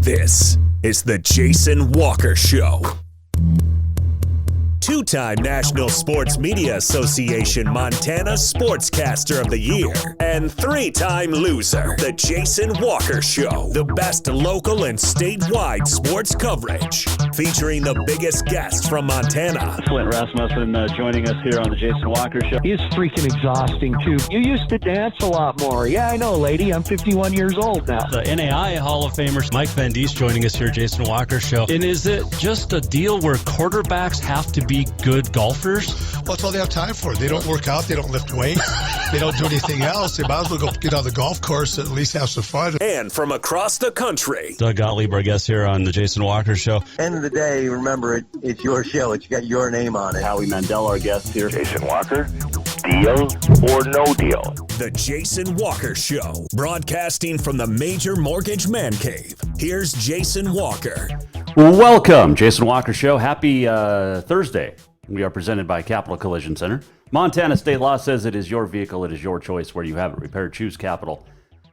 This is the Jason Walker Show. Two-time National Sports Media Association Montana Sportscaster of the Year and three-time loser, the Jason Walker Show. The best local and statewide sports coverage, featuring the biggest guests from Montana. Shelby Rasmussen joining us here on the Jason Walker Show. He's freaking exhausting, too. You used to dance a lot more. Yeah, I know, lady. I'm 51 years old now. The NAI Hall of Famer Mike Van Diest joining us here, Jason Walker Show. And is it just a deal where quarterbacks have to be good golfers? Well, that's all they have time for. They don't work out. They don't lift weights. They don't do anything else. They might as well go get on the golf course and at least have some fun. And from across the country, Doug Gottlieb, our guest here on the Jason Walker Show. End of the day, remember, it's your show. It's got your name on it. Howie Mandel, our guest here. Jason Walker, deal or no deal? the Jason Walker Show, broadcasting from the Major Mortgage Man Cave. Here's Jason Walker. Welcome, Jason Walker Show. Happy Thursday. We are presented by Capital Collision Center. Montana state law says it is your vehicle, it is your choice where you have it repaired. Choose Capital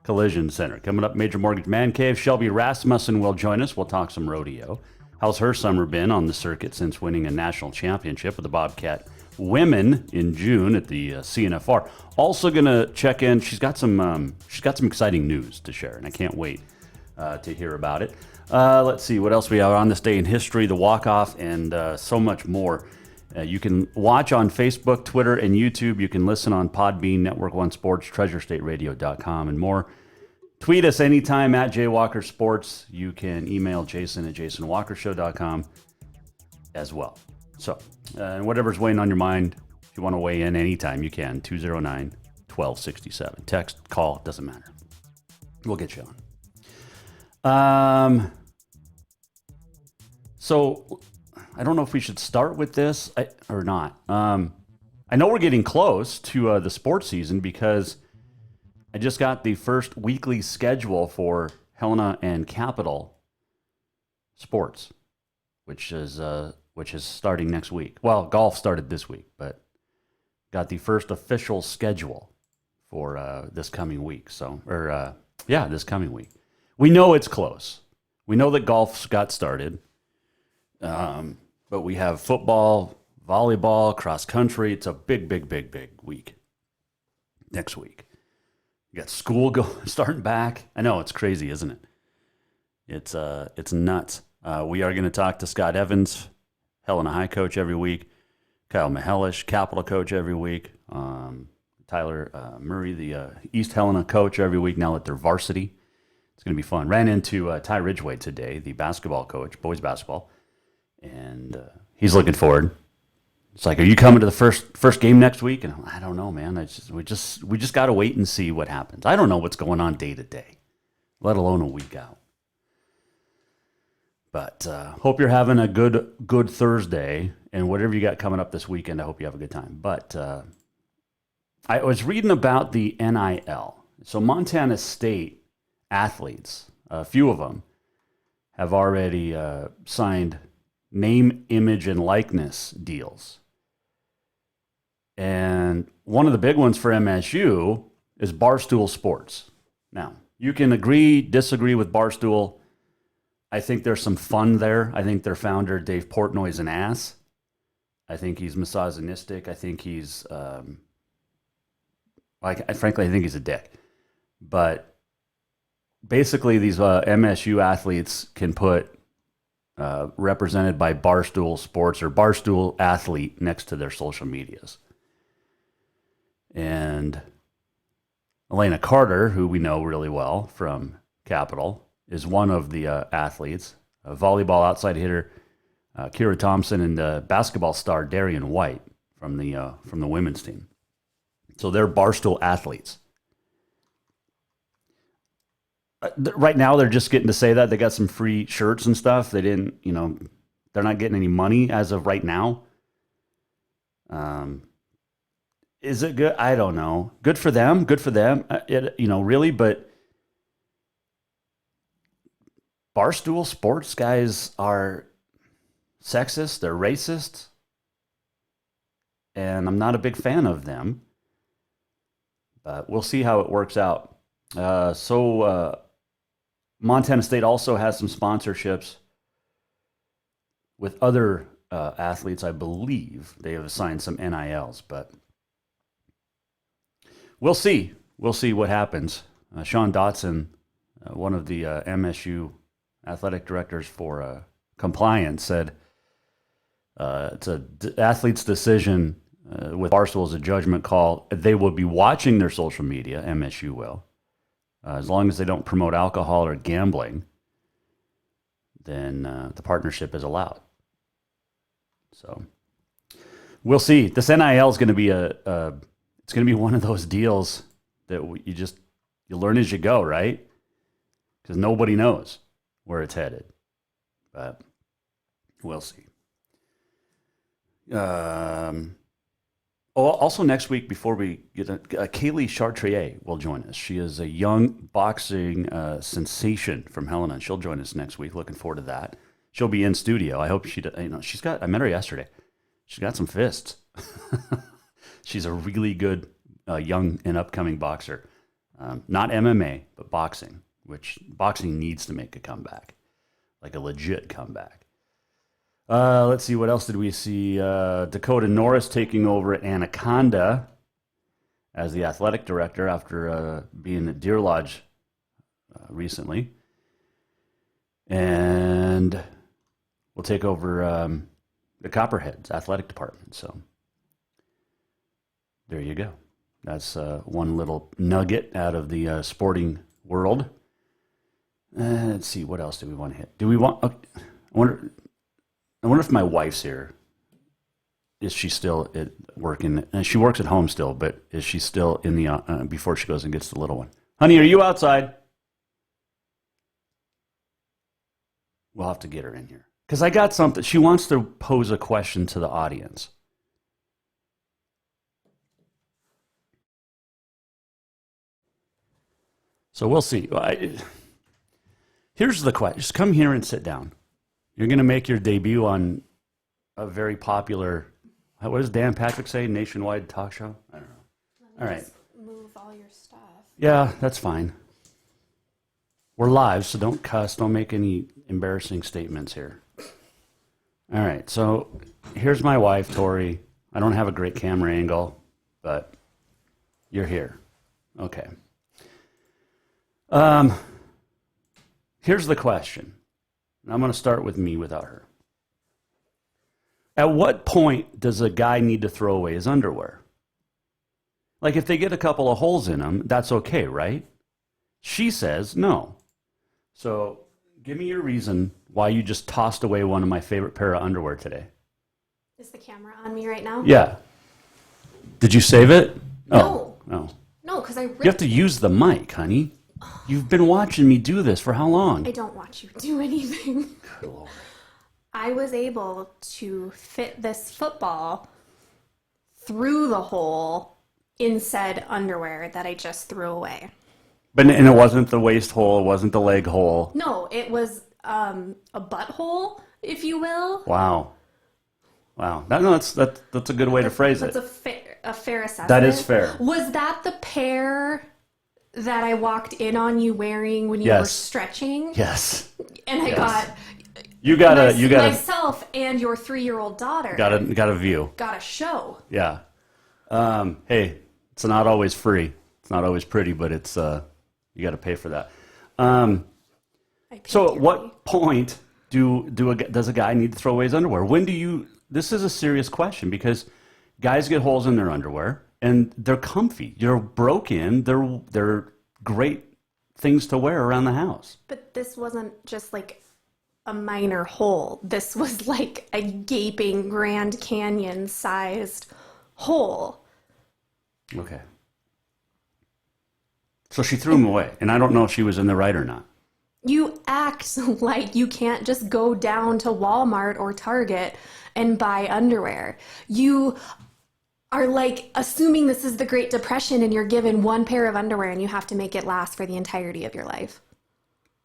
Collision Center. Coming up, Major Mortgage Man Cave. Shelby Rasmussen will join us. We'll talk some rodeo. How's her summer been on the circuit since winning a national championship with the Bobcat women in June at the CNFR? Also going to check in. She's got some exciting news to share, and I can't wait to hear about it. Let's see what else we have on this day in history, the walk-off, and so much more. You can watch on Facebook, Twitter, and YouTube. You can listen on Podbean, Network One Sports, TreasureStateRadio.com, and more. Tweet us anytime at JWalkerSports. You can email Jason at JasonWalkerShow.com as well. So, whatever's weighing on your mind, if you want to weigh in anytime, you can. 209-1267. Text, call, doesn't matter. We'll get you on. So, I don't know if we should start with this or not. I know we're getting close to the sports season because I just got the first weekly schedule for Helena and Capital Sports, which is starting next week. Well, golf started this week, but got the first official schedule for this coming week. This coming week. We know it's close. We know that golf's got started. But we have football, volleyball, cross country. It's a big week next week. You got school starting back. I know, it's crazy, isn't it? It's nuts. We are going to talk to Scott Evans, Helena High coach every week, Kyle Mihelish, Capital coach every week, Tyler Murray, the East Helena coach every week, now that they're varsity. It's going to be fun. Ran into Ty Ridgway today, the basketball coach, boys basketball, and he's looking forward. It's like, are you coming to the first game next week? And I don't know, man. We just got to wait and see what happens. I don't know what's going on day to day, let alone a week out. But hope you're having a good Thursday, and whatever you got coming up this weekend, I hope you have a good time. But I was reading about the NIL. So Montana State athletes, a few of them, have already signed name, image, and likeness deals. And one of the big ones for MSU is Barstool Sports. Now, you can agree, disagree with Barstool. I think there's some fun there. I think their founder, Dave Portnoy's an ass. I think he's misogynistic. I think he's, frankly, I think he's a dick. But basically, these MSU athletes can put represented by Barstool Sports or Barstool Athlete next to their social medias. And Elena Carter, who we know really well from Capital, is one of the athletes. A volleyball outside hitter, Kira Thompson, and basketball star Darian White from the women's team. So they're Barstool athletes. Right now, they're just getting to say that. They got some free shirts and stuff. They didn't, they're not getting any money as of right now. Is it good? I don't know. Good for them. Really. But Barstool Sports guys are sexist. They're racist. And I'm not a big fan of them. But we'll see how it works out. Montana State also has some sponsorships with other athletes, I believe. They have assigned some NILs, but we'll see. We'll see what happens. Sean Dotson, one of the MSU athletic directors for compliance, said it's an athlete's decision with Barstool is a judgment call. They will be watching their social media, MSU will. As long as they don't promote alcohol or gambling, then the partnership is allowed. So we'll see. This NIL is going to be it's going to be one of those deals that you learn as you go, right? Because nobody knows where it's headed. But we'll see. Also next week, before we get Kaylee Chartrier will join us. She is a young boxing sensation from Helena, and she'll join us next week. Looking forward to that. She'll be in studio. I hope I met her yesterday. She's got some fists. She's a really good young and upcoming boxer. Not MMA, but boxing, which boxing needs to make a comeback, like a legit comeback. Let's see, what else did we see? Dakota Norris taking over at Anaconda as the athletic director after being at Deer Lodge recently. And we'll take over the Copperheads athletic department. So there you go. That's one little nugget out of the sporting world. Let's see, what else do we want to hit? Do we want... I wonder if my wife's here. Is she still working? And she works at home still, but is she still in the before she goes and gets the little one? Honey, are you outside? We'll have to get her in here. Because I got something. She wants to pose a question to the audience. So we'll see. Here's the question. Just come here and sit down. You're going to make your debut on a very popular, what does Dan Patrick say, nationwide talk show? I don't know. All right. Move all your stuff. Yeah, that's fine. We're live, so don't cuss. Don't make any embarrassing statements here. All right, so here's my wife, Tori. I don't have a great camera angle, but you're here. Okay. Here's the question. I'm going to start with me without her. At what point does a guy need to throw away his underwear? Like if they get a couple of holes in them, that's okay, right? She says no. So give me your reason why you just tossed away one of my favorite pair of underwear today. Is the camera on me right now? Yeah. Did you save it? No. Oh. No, because I... You have to use the mic, honey. You've been watching me do this for how long? I don't watch you do anything. Good Lord. I was able to fit this football through the hole in said underwear that I just threw away. And it wasn't the waist hole, it wasn't the leg hole. No, it was a butthole, if you will. Wow. That's a good way to phrase it. That's a fair assessment. That is fair. Was that the pair that I walked in on you wearing when you were stretching? Yes. And I got myself and your 3-year-old daughter. Got a view. Got a show. Yeah. Hey, it's not always free. It's not always pretty, but it's you got to pay for that. So at what point does a guy need to throw away his underwear? When do you? This is a serious question because guys get holes in their underwear. And they're comfy. You're broken. They're great things to wear around the house. But this wasn't just like a minor hole. This was like a gaping Grand Canyon-sized hole. Okay. So she threw them away, and I don't know if she was in the right or not. You act like you can't just go down to Walmart or Target and buy underwear. You are like assuming this is the Great Depression and you're given one pair of underwear and you have to make it last for the entirety of your life.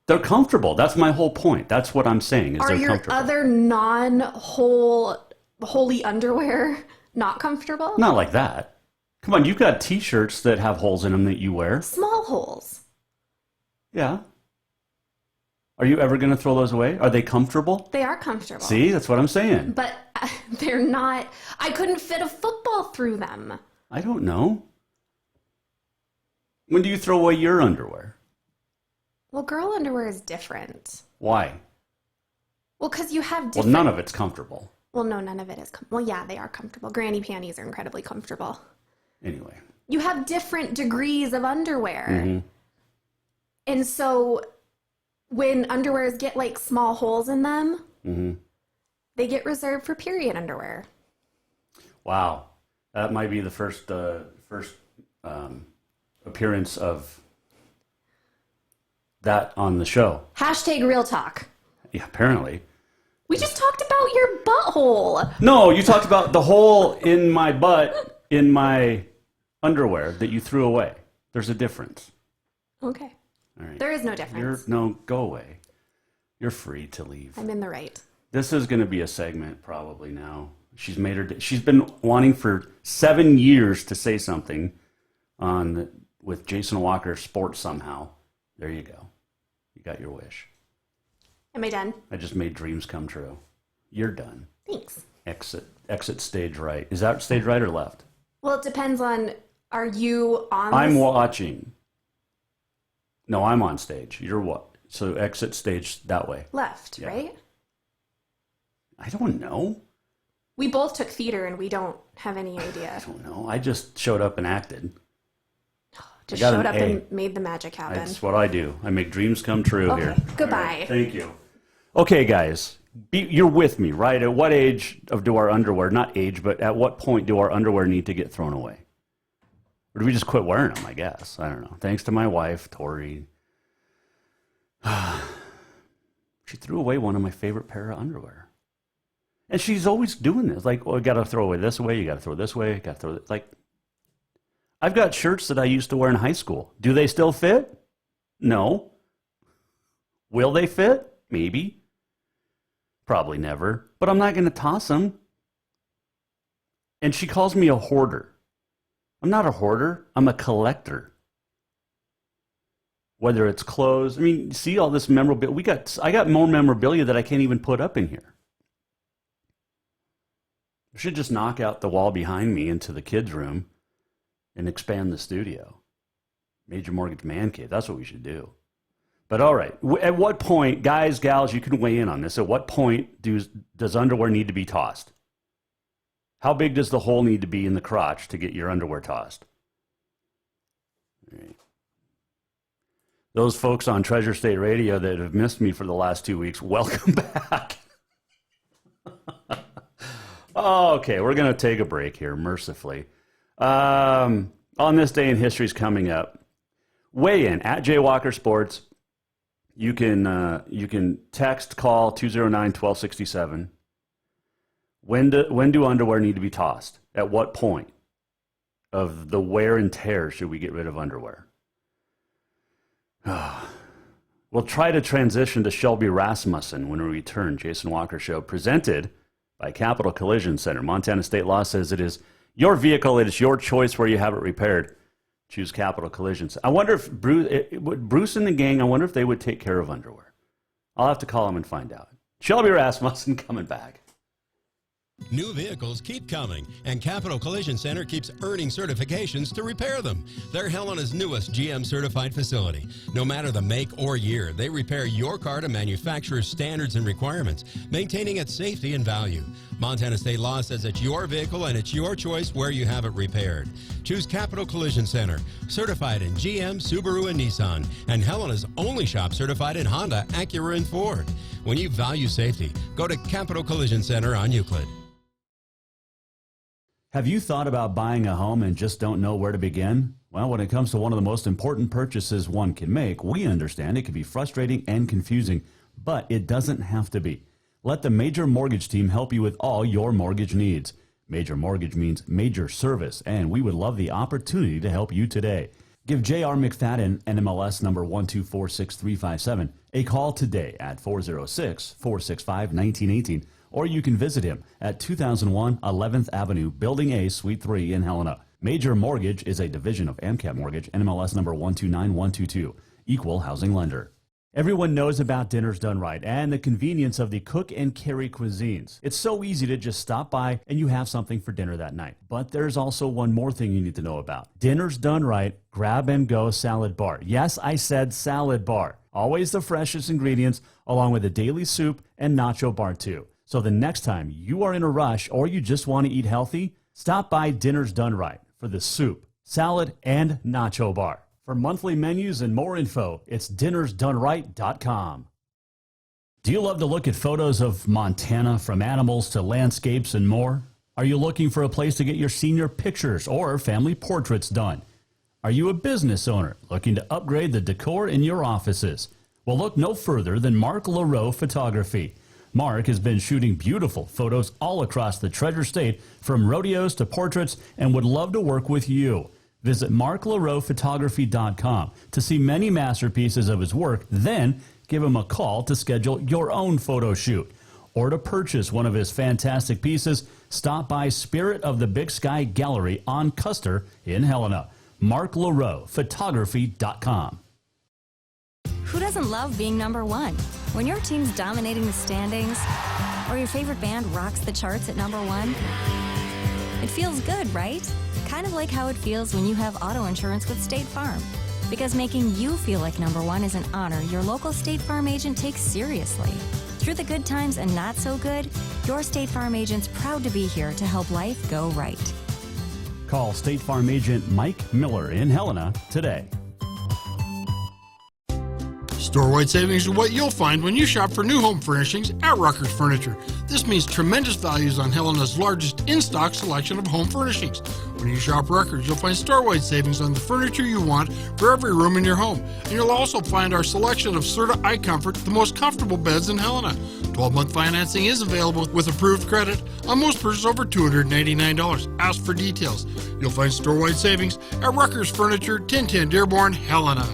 They're comfortable. That's my whole point. That's what I'm saying. Are your other non-holy underwear not comfortable? Not like that. Come on, you've got T-shirts that have holes in them that you wear. Small holes. Yeah. Are you ever going to throw those away? Are they comfortable? They are comfortable. See, that's what I'm saying. But they're not, I couldn't fit a football through them. I don't know. When do you throw away your underwear? Well, girl underwear is different. Why? Well, because you have different... Well, none of it's comfortable. Well, no, none of it is... Well, yeah, they are comfortable. Granny panties are incredibly comfortable. Anyway. You have different degrees of underwear. Mm-hmm. And so when underwears get like small holes in them, mm-hmm. they get reserved for period underwear. Wow. That might be the first appearance of that on the show. Hashtag real talk. Yeah, apparently. We just talked about your butthole. No, you talked about the hole in my butt in my underwear that you threw away. There's a difference. Okay. All right. There is no difference. No, go away. You're free to leave. I'm in the right. This is going to be a segment probably now. She's been wanting for 7 years to say something with Jason Walker Sports somehow. There you go. You got your wish. Am I done? I just made dreams come true. You're done. Thanks. Exit stage right. Is that stage right or left? Well, it depends on, are you on I'm watching. No, I'm on stage. You're what? So exit stage that way. Left, yeah. Right? I don't know. We both took theater and we don't have any idea. I don't know. I just showed up and acted. Just showed up and made the magic happen. That's what I do. I make dreams come true here. Goodbye. Right, thank you. Okay, guys. You're with me, right? At what age do our underwear, not age, but at what point do our underwear need to get thrown away? Or do we just quit wearing them, I guess? I don't know. Thanks to my wife, Tori. She threw away one of my favorite pair of underwear. And she's always doing this. Like, well, I got to throw away this away. You got to throw this away. Got to throw it. Like, I've got shirts that I used to wear in high school. Do they still fit? No. Will they fit? Maybe. Probably never. But I'm not going to toss them. And she calls me a hoarder. I'm not a hoarder. I'm a collector. Whether it's clothes. I mean, see all this memorabilia. I got more memorabilia that I can't even put up in here. I should just knock out the wall behind me into the kids' room and expand the studio. Major Mortgage Man Cave. That's what we should do. But all right. At what point, guys, gals, you can weigh in on this. At what point does underwear need to be tossed? How big does the hole need to be in the crotch to get your underwear tossed? All right. Those folks on Treasure State Radio that have missed me for the last 2 weeks, welcome back. Okay, we're going to take a break here, mercifully. On this day in history is coming up. Weigh in at Jay Walker Sports. You can text, call 209-1267. When do underwear need to be tossed? At what point of the wear and tear should we get rid of underwear? We'll try to transition to Shelby Rasmussen when we return. Jason Walker Show presented by Capital Collision Center. Montana state law says it is your vehicle. It is your choice where you have it repaired. Choose Capital Collision Center. I wonder if Bruce and the gang, I wonder if they would take care of underwear. I'll have to call them and find out. Shelby Rasmussen coming back. New vehicles keep coming, and Capital Collision Center keeps earning certifications to repair them. They're Helena's newest GM-certified facility. No matter the make or year, they repair your car to manufacturer's standards and requirements, maintaining its safety and value. Montana state law says it's your vehicle, and it's your choice where you have it repaired. Choose Capital Collision Center, certified in GM, Subaru, and Nissan, and Helena's only shop certified in Honda, Acura, and Ford. When you value safety, go to Capital Collision Center on Euclid. Have you thought about buying a home and just don't know where to begin? Well, when it comes to one of the most important purchases one can make, we understand it can be frustrating and confusing, but it doesn't have to be. Let the Major Mortgage team help you with all your mortgage needs. Major Mortgage means major service, and we would love the opportunity to help you today. Give J.R. McFadden, NMLS number 1246357, a call today at 406-465-1918. Or you can visit him at 2001 11th Avenue, Building A, Suite 3 in Helena. Major Mortgage is a division of AMCAP Mortgage, NMLS number 129122, equal housing lender. Everyone knows about Dinners Done Right and the convenience of the cook and carry cuisines. It's so easy to just stop by and you have something for dinner that night. But there's also one more thing you need to know about. Dinners Done Right Grab and Go Salad Bar. Yes, I said salad bar. Always the freshest ingredients, along with a daily soup and nacho bar too. So the next time you are in a rush or you just want to eat healthy, stop by Dinners Done Right for the soup, salad, and nacho bar. For monthly menus and more info, it's dinnersdoneright.com. Do you love to look at photos of Montana, from animals to landscapes and more? Are you looking for a place to get your senior pictures or family portraits done? Are you a business owner looking to upgrade the decor in your offices? Well, look no further than Mark LaRoe Photography. Mark has been shooting beautiful photos all across the Treasure State, from rodeos to portraits, and would love to work with you. Visit marklaroephotography.com to see many masterpieces of his work, then give him a call to schedule your own photo shoot. Or to purchase one of his fantastic pieces, stop by Spirit of the Big Sky Gallery on Custer in Helena. marklaroephotography.com. Who doesn't love being number one? When your team's dominating the standings, or your favorite band rocks the charts at number one, it feels good, right? Kind of like how it feels when you have auto insurance with State Farm. Because making you feel like number one is an honor your local State Farm agent takes seriously. Through the good times and not so good, your State Farm agent's proud to be here to help life go right. Call State Farm agent Mike Miller in Helena today. Store-wide savings are what you'll find when you shop for new home furnishings at Rucker's Furniture. This means tremendous values on Helena's largest in-stock selection of home furnishings. When you shop Rucker's, you'll find store-wide savings on the furniture you want for every room in your home. And you'll also find our selection of Serta iComfort, the most comfortable beds in Helena. 12-month financing is available with approved credit on most purchases over $299. Ask for details. You'll find store-wide savings at Rucker's Furniture, 1010 Dearborn, Helena.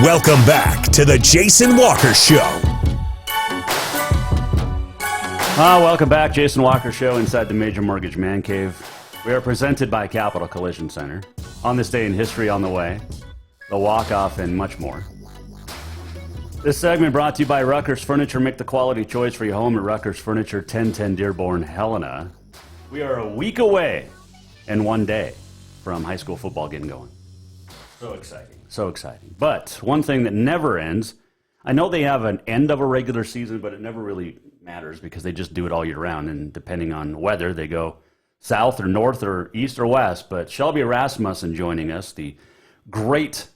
Welcome back to the Jason Walker Show. Welcome back, Jason Walker Show inside the Major Mortgage Man Cave. We are presented by Capital Collision Center. On this day in history on the way, the walk-off, and much more. This segment brought to you by Rucker's Furniture. Make the quality choice for your home at Rucker's Furniture, 1010 Dearborn, Helena. We are a week away and 1 day from high school football getting going. So exciting. So exciting. But one thing that never ends, I know they have an end of a regular season, but it never really matters because they just do it all year round. And depending on weather, they go south or north or east or west. But Shelby Rasmussen joining us, the great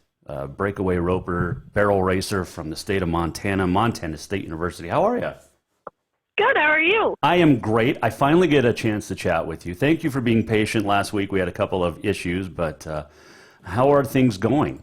breakaway roper, barrel racer from the state of Montana, Montana State University. How are you? Good. How are you? I am great. I finally get a chance to chat with you. Thank you for being patient. Last week we had a couple of issues, but how are things going?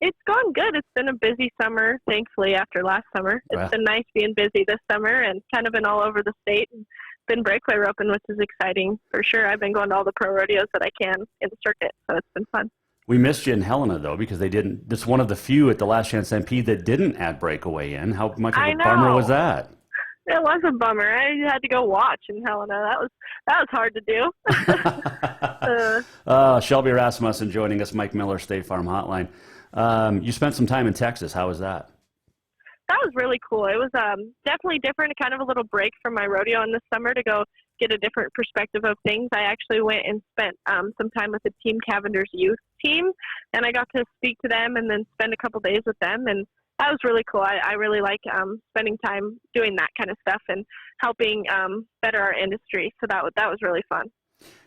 It's gone good. It's been a busy summer, thankfully, after last summer. It's been nice being busy this summer and kind of been all over the state and been breakaway roping, which is exciting for sure. I've been going to all the pro rodeos that I can in the circuit, so it's been fun. We missed you in Helena, though, because they didn't. It's one of the few at the Last Chance MP that didn't add breakaway in. How much of a bummer was that? It was a bummer. I had to go watch in Helena. That was hard to do. Shelby Rasmussen joining us, Mike Miller, State Farm Hotline. You spent some time in Texas. How was that? That was really cool. It was definitely different, kind of a little break from my rodeo in the summer to go get a different perspective of things. I actually went and spent some time with the Team Cavender's youth team, and I got to speak to them and then spend a couple days with them, and that was really cool. I really like spending time doing that kind of stuff and helping better our industry, so that was really fun.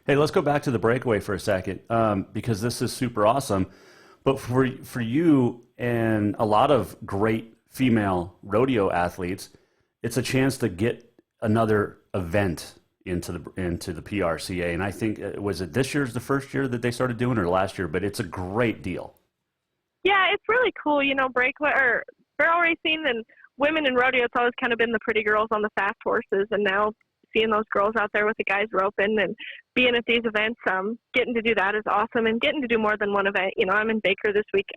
Hey, let's go back to the breakaway for a second because this is super awesome. But for you and a lot of great female rodeo athletes, it's a chance to get another event into the PRCA. And I think, was it this year's the first year that they started doing, or last year? But it's a great deal. Yeah, it's really cool. You know, breakaway or barrel racing and women in rodeo, it's always kind of been the pretty girls on the fast horses, and now seeing those girls out there with the guys roping and being at these events, getting to do that is awesome, and getting to do more than one event. You know, I'm in Baker this week,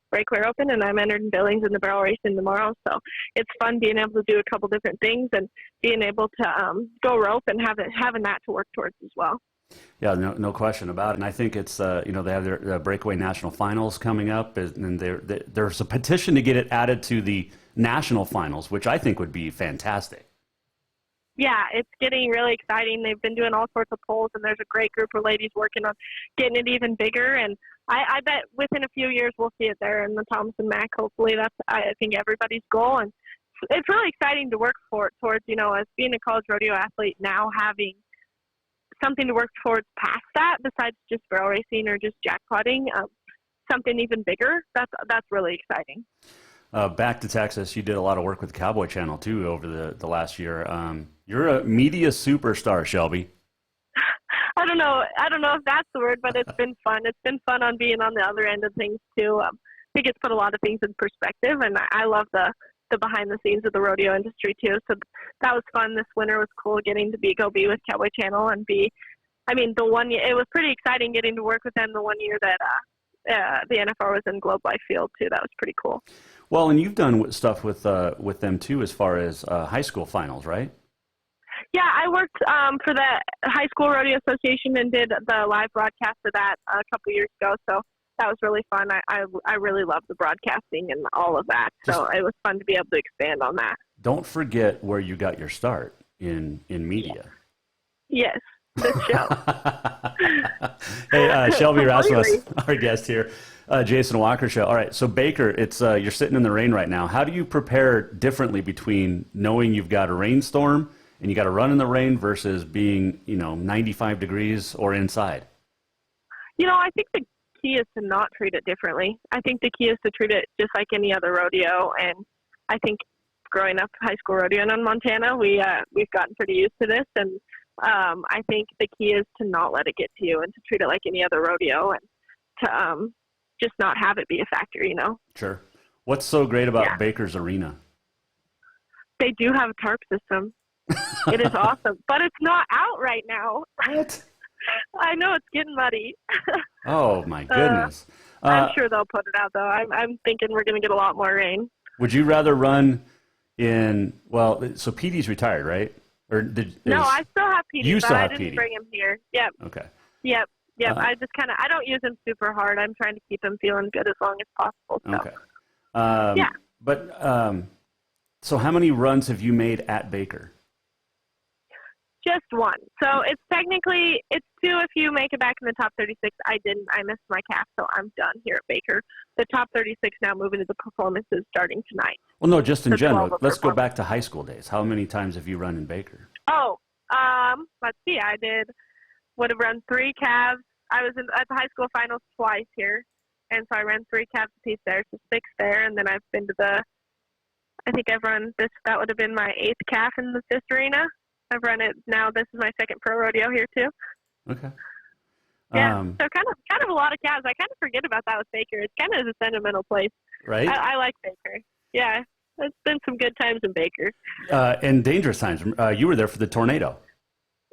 breakaway roping, and I'm entered in Billings in the barrel racing tomorrow. So it's fun being able to do a couple different things and being able to go rope and having that to work towards as well. Yeah, no question about it. And I think it's, they have their breakaway national finals coming up, and there's a petition to get it added to the national finals, which I think would be fantastic. Yeah, it's getting really exciting. They've been doing all sorts of polls, and there's a great group of ladies working on getting it even bigger. And I bet within a few years we'll see it there in the Thompson Mac. Hopefully, that's I think everybody's goal. And it's really exciting to work towards, as being a college rodeo athlete now, having something to work towards past that, besides just barrel racing or just jackpotting, something even bigger. That's really exciting. Back to Texas, you did a lot of work with Cowboy Channel too over the last year. You're a media superstar, Shelby. I don't know if that's the word, but it's been fun. It's been fun on being on the other end of things too. I think it's put a lot of things in perspective, and I love the behind the scenes of the rodeo industry too. So that was fun. This winter was cool getting to go be with Cowboy Channel and the one year, it was pretty exciting getting to work with them the one year that the NFR was in Globe Life Field too. That was pretty cool. Well, and you've done stuff with them too, as far as high school finals, right? Yeah, I worked for the High School Rodeo Association and did the live broadcast of that a couple years ago. So that was really fun. I really love the broadcasting and all of that. So it was fun to be able to expand on that. Don't forget where you got your start in media. Yes, this show. Hey, Shelby Rasmussen, our guest here. Jason Walker Show. All right, so Baker, it's you're sitting in the rain right now. How do you prepare differently between knowing you've got a rainstorm and you got to run in the rain versus being, 95 degrees or inside? I think the key is to not treat it differently. I think the key is to treat it just like any other rodeo. And I think growing up high school rodeoing in Montana, we've gotten pretty used to this. And I think the key is to not let it get to you and to treat it like any other rodeo and to just not have it be a factor, Sure. What's so great about Baker's Arena? They do have a tarp system. It is awesome, but it's not out right now. What? I know, it's getting muddy. Oh my goodness! I'm sure they'll put it out though. I'm thinking we're going to get a lot more rain. Would you rather run in? Well, so PD's retired, right? No, I still have PD. You still have I didn't PD. bring him here. Yep. Okay. Yep. I just I don't use him super hard. I'm trying to keep him feeling good as long as possible. So. Okay. Yeah. But so how many runs have you made at Baker? Just one. So it's technically, it's two if you make it back in the top 36. I didn't. I missed my calf, so I'm done here at Baker. The top 36 now moving to the performances starting tonight. Well, no, just in general. Let's go back to high school days. How many times have you run in Baker? Oh, let's see. I would have run 3 calves. I was at the high school finals twice here, and so I ran 3 calves apiece there, so 6 there, and then I've been to I think I've run this. That would have been my 8th calf in this arena. I've run it now. This is my 2nd pro rodeo here too. Okay. Yeah. So kind of a lot of calves. I kind of forget about that with Baker. It's kind of a sentimental place. Right. I like Baker. Yeah. It's been some good times in Baker. And dangerous times. You were there for the tornado.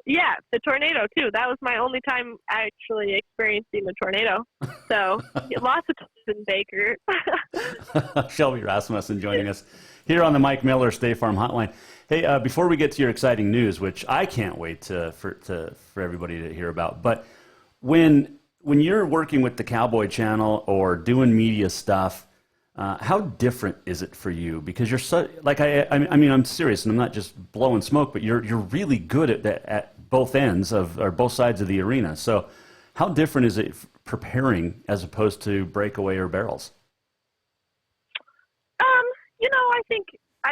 Yeah, the tornado too. That was my only time actually experiencing the tornado. So lots of times in Baker. Shelby Rasmussen joining us here on the Mike Miller State Farm Hotline. Hey, before we get to your exciting news, which I can't wait for everybody to hear about, but when you're working with the Cowboy Channel or doing media stuff, how different is it for you? Because you're so I'm serious, and I'm not just blowing smoke, but you're really good at both ends or both sides of the arena. So, how different is it preparing as opposed to breakaway or barrels? I think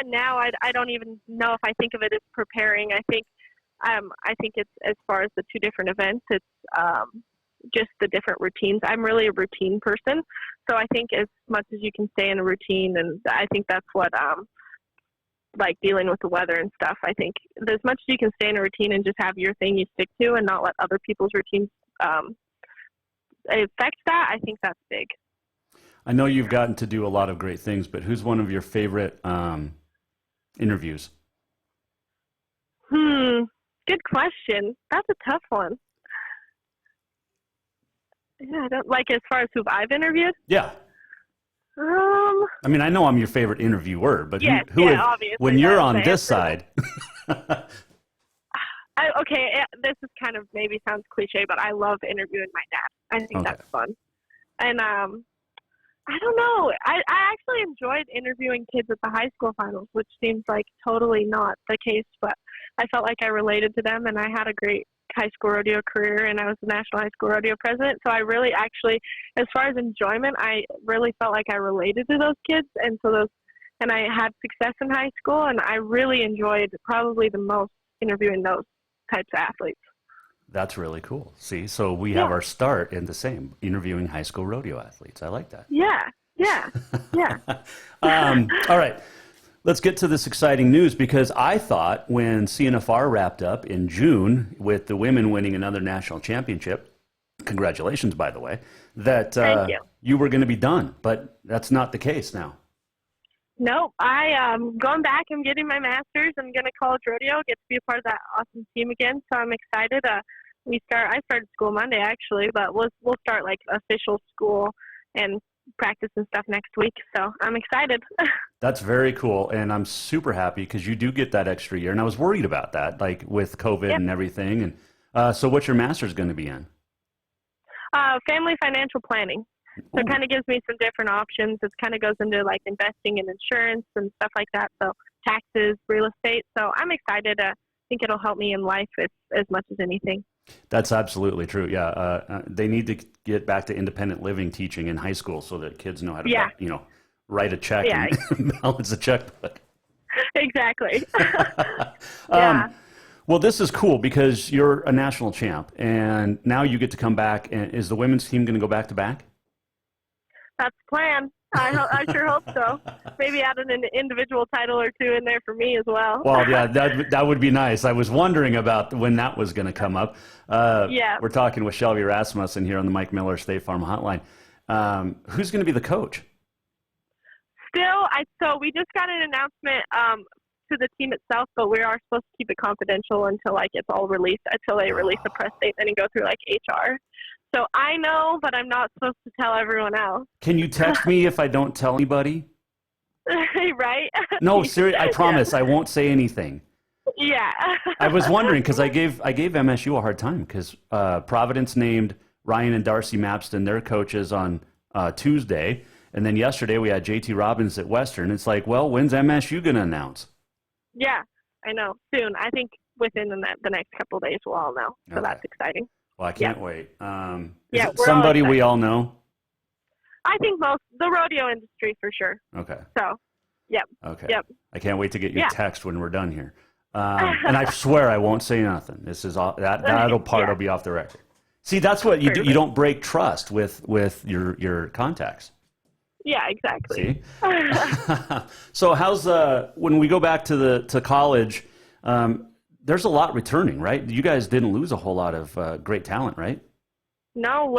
now I don't even know if I think of it as preparing. I think it's, as far as the 2 different events, it's just the different routines. I'm really a routine person, so I think as much as you can stay in a routine, and I think that's what like dealing with the weather and stuff. I think as much as you can stay in a routine and just have your thing you stick to, and not let other people's routines affect that. I think that's big. I know you've gotten to do a lot of great things, but who's one of your favorite interviews? Good question. That's a tough one. Yeah, I don't like as far as who I've interviewed. Yeah. I mean, I know I'm your favorite interviewer, but yes, who obviously, when you're on this side? This is kind of maybe sounds cliche, but I love interviewing my dad. I think that's fun. And I don't know. I actually enjoyed interviewing kids at the high school finals, which seems like totally not the case, but I felt like I related to them, and I had a great high school rodeo career, and I was the National High School Rodeo president. So I really actually, as far as enjoyment, I really felt like I related to those kids, and I had success in high school, and I really enjoyed probably the most interviewing those types of athletes. That's really cool. See, so we have our start in the same, interviewing high school rodeo athletes. I like that. Yeah. All right. Let's get to this exciting news, because I thought when CNFR wrapped up in June with the women winning another national championship, congratulations, by the way, that you were going to be done, but that's not the case now. Nope. I'm going back. I'm getting my master's. I'm going to college rodeo, get to be a part of that awesome team again. So I'm excited. I started school Monday actually, but we'll start like official school and practice and stuff next week. So I'm excited. That's very cool. And I'm super happy because you do get that extra year. And I was worried about that, like with COVID and everything. And so what's your master's going to be in? Family financial planning. So it kind of gives me some different options. It kind of goes into like investing in insurance and stuff like that. So taxes, real estate. So I'm excited. I think it'll help me in life as much as anything. That's absolutely true. Yeah. They need to get back to independent living teaching in high school so that kids know how to, write a check and balance a checkbook. Exactly. Well, this is cool because you're a national champ and now you get to come back. And is the women's team going to go back to back? That's the plan. I sure hope so. Maybe add an individual title or two in there for me as well. Well, yeah, that would be nice. I was wondering about when that was going to come up. We're talking with Shelby Rasmussen here on the Mike Miller State Farm Hotline. Who's going to be the coach? So we just got an announcement to the team itself, but we are supposed to keep it confidential until it's all released, until they release a press statement and go through HR. So I know, but I'm not supposed to tell everyone else. Can you text me if I don't tell anybody? Right? No, seriously, I promise I won't say anything. Yeah. I was wondering because I gave MSU a hard time because Providence named Ryan and Darcy Mapston their coaches on Tuesday, and then yesterday we had JT Robbins at Western. It's like, well, when's MSU going to announce? Yeah, I know. Soon. I think within the next couple of days we'll all know. So that's exciting. Well, I can't wait. Is it somebody we all know? I think the rodeo industry for sure. Okay. So, yep. Okay. Yep. I can't wait to get your text when we're done here. And I swear I won't say nothing. This is all that'll part will be off the record. See, that's what you do. You don't break trust with your contacts. Yeah, exactly. See? So how's when we go back to college? There's a lot returning, right? You guys didn't lose a whole lot of great talent, right? No,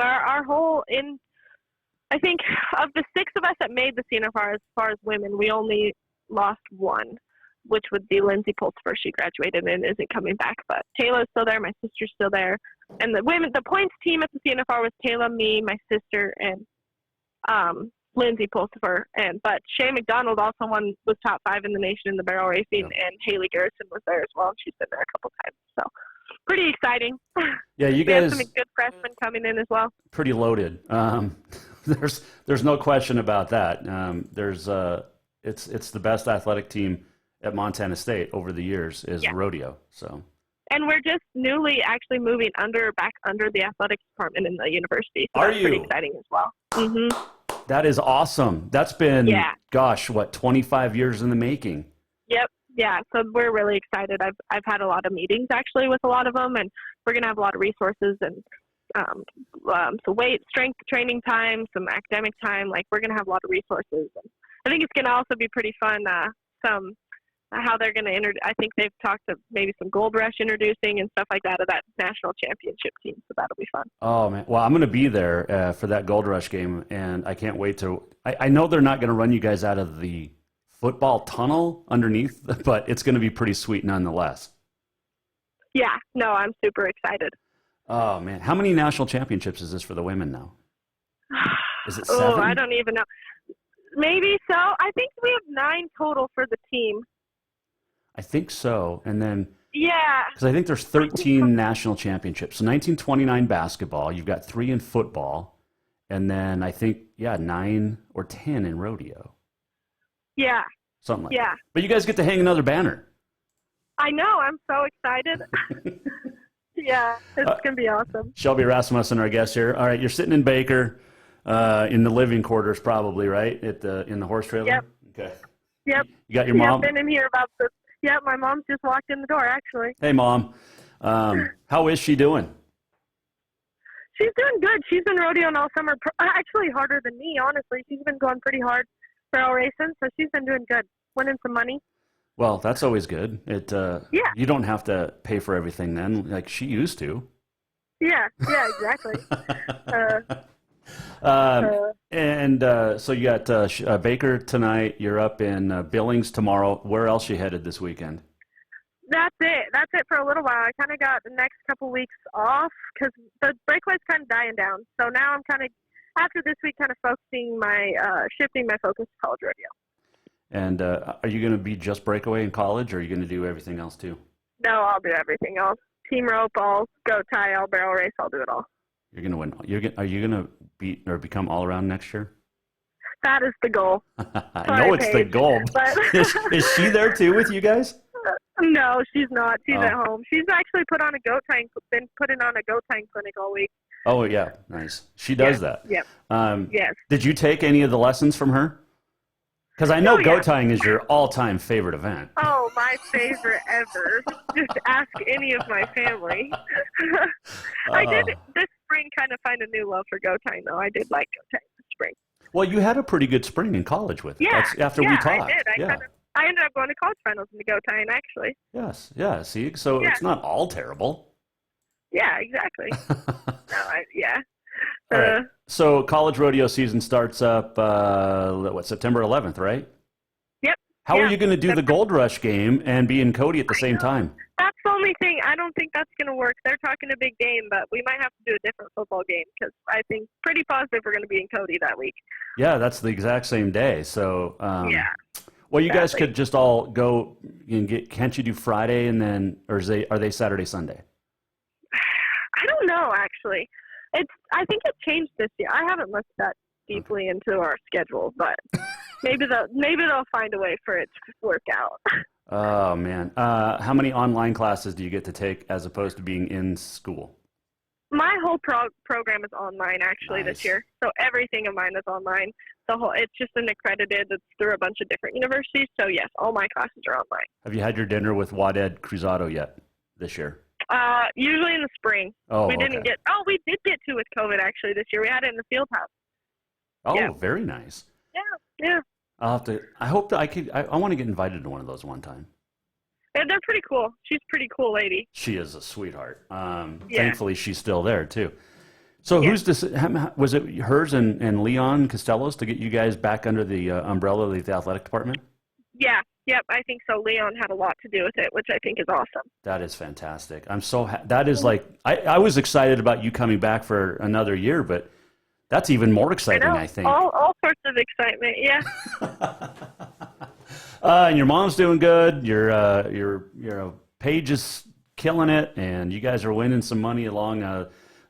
I think of the 6 of us that made the CNFR as far as women, we only lost one, which would be Lindsay Pulsifer. She graduated and isn't coming back, but Taylor's still there. My sister's still there. And the points team at the CNFR was Taylor, me, my sister, and Lindsay Pulsifer. But Shay McDonald also was top 5 in the nation in the barrel racing, and Haley Garrison was there as well, and she's been there a couple times. So pretty exciting. Yeah, you we guys have some good freshmen coming in as well. Pretty loaded. There's no question about that. It's the best athletic team at Montana State over the years is rodeo. So. And we're just newly actually moving back under the athletics department in the university. So Are that's you? Pretty exciting as well. Mm-hmm. That is awesome. That's been, 25 years in the making. Yep. Yeah. So we're really excited. I've had a lot of meetings actually with a lot of them, and we're going to have a lot of resources and some weight, strength training time, some academic time. Like we're going to have a lot of resources. And I think it's going to also be pretty fun. How they're going to I think they've talked to maybe some Gold Rush introducing and stuff like that of that national championship team. So that'll be fun. Oh man. Well, I'm going to be there for that Gold Rush game, and I can't wait to, I know they're not going to run you guys out of the football tunnel underneath, but it's going to be pretty sweet nonetheless. Yeah, no, I'm super excited. Oh man. How many national championships is this for the women now? Is it 7? Oh, I don't even know. Maybe so. I think we have 9 total for the team. I think so. And then Yeah. Because I think there's 13 national championships. So 1929 basketball, you've got 3 in football, and then I think, 9 or 10 in rodeo. Yeah. Something like Yeah. that. But you guys get to hang another banner. I know. I'm so excited. Yeah, it's going to be awesome. Shelby Rasmussen, our guest here. All right, you're sitting in Baker in the living quarters probably, right? In the horse trailer? Yep. Okay. Yep. You got your mom? I've been in here about this. Yep, my mom just walked in the door, actually. Hey, Mom. How is she doing? She's doing good. She's been rodeoing all summer. Actually, harder than me, honestly. She's been going pretty hard barrel racing, so she's been doing good. Winning some money. Well, that's always good. You don't have to pay for everything then, like she used to. Yeah, exactly. So you got Baker tonight. You're up in Billings tomorrow. Where else you headed this weekend? That's it. That's it for a little while. I kind of got the next couple weeks off because the breakaway's kind of dying down. So now I'm kind of, after this week, kind of shifting my focus to college rodeo. And are you going to be just breakaway in college, or are you going to do everything else too? No, I'll do everything else. Team rope, I'll go tie, I'll barrel race, I'll do it all. You're going to win. Are you going to beat or become all around next year? That is the goal. I know it's the goal. But is she there too with you guys? No, she's not. She's at home. She's actually been putting on a goat tying clinic all week. Oh yeah, nice. She does that. Yep. Yes. Did you take any of the lessons from her? Because I know goat tying is your all-time favorite event. Oh, my favorite ever. Just ask any of my family. I did this spring kind of find a new love for goat tying, though. I did like goat tying this spring. Well, you had a pretty good spring in college with it. Yeah. That's after we talked. I did. I ended up going to college finals in the goat tying, actually. Yes. Yeah. See, so it's not all terrible. Yeah, exactly. All right. So college rodeo season starts up, September 11th, right? Yep. How are you going to do the Gold Rush game and be in Cody at the same time? That's the only thing. I don't think that's going to work. They're talking a big game, but we might have to do a different football game because I think pretty positive we're going to be in Cody that week. Yeah, that's the exact same day. So, well, you guys could just all go and can't you do Friday and then, or are they Saturday, Sunday? I don't know, actually. I think it changed this year. I haven't looked that deeply into our schedule, but maybe they'll find a way for it to work out. Oh man, how many online classes do you get to take as opposed to being in school? My whole program is online actually this year, so everything of mine is online. It's just an accredited. It's through a bunch of different universities. So yes, all my classes are online. Have you had your dinner with Waded Cruzado yet this year? Usually in the spring. Oh, we did get to with COVID actually this year. We had it in the field house. Oh, very nice. Yeah. I hope that I want to get invited to one of those one time. Yeah, they're pretty cool. She's a pretty cool lady. She is a sweetheart. Thankfully, she's still there too. So who's this? Was it hers and Leon Costello's to get you guys back under the umbrella of the athletic department? Yeah. Yep, I think so. Leon had a lot to do with it, which I think is awesome. That is fantastic. I'm so that is like I was excited about you coming back for another year, but that's even more exciting. I think all sorts of excitement. Yeah. And your mom's doing good. Your Paige is killing it, and you guys are winning some money along